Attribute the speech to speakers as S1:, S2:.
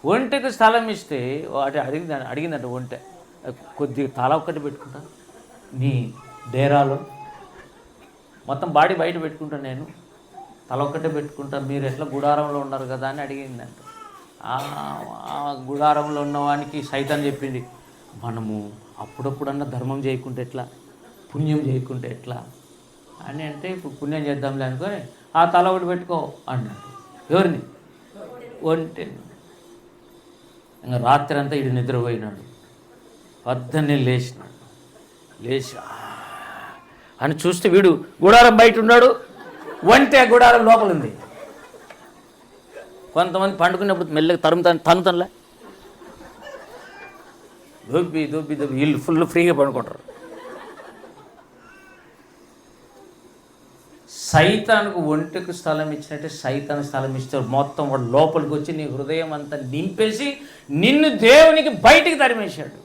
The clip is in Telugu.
S1: ఒంటెకి స్థలం ఇస్తే వాటి అడిగిందంట ఒంటె, కొద్దిగా తల ఒక్కటి పెట్టుకుంటా నీ డేరాలో, మొత్తం బాడీ బయట పెట్టుకుంటా, నేను తల ఒక్కటే పెట్టుకుంటా, మీరు ఎట్లా గుడారంలో ఉన్నారు కదా అని అడిగిందంట. ఆ గుడారంలో ఉన్నవానికి సైతాన్ చెప్పింది, మనము అప్పుడప్పుడన్నా ధర్మం చేయకుంటే ఎట్లా, పుణ్యం చేయకుంటే ఎట్లా అని అంటే, ఇప్పుడు పుణ్యం చేద్దాంలే అనుకొని ఆ తల ఒకటి పెట్టుకో అన్నాడు. ఎవరిని? ఒంటే. ఇంకా రాత్రి అంతా ఇడు నిద్రపోయినాడు. పొద్దున్నే లేచినాడు. లేచి అని చూస్తే వీడు గుడారం బయట ఉన్నాడు, ఒంటె గుడారం లోపల ఉంది. కొంతమంది పండుకున్నప్పుడు మెల్లగా తనుతనలే దొబ్బి దొబ్బి దొబ్బి వీళ్ళు ఫుల్ ఫ్రీగా పడుకుంటారు. సైతానికి ఒంటెకు స్థలం ఇచ్చినట్టే సైతాన్ స్థలం ఇస్తారు. మొత్తం వాడు లోపలికి వచ్చి నీ హృదయం అంతా నింపేసి నిన్ను దేవునికి బయటికి తరిమేశాడు.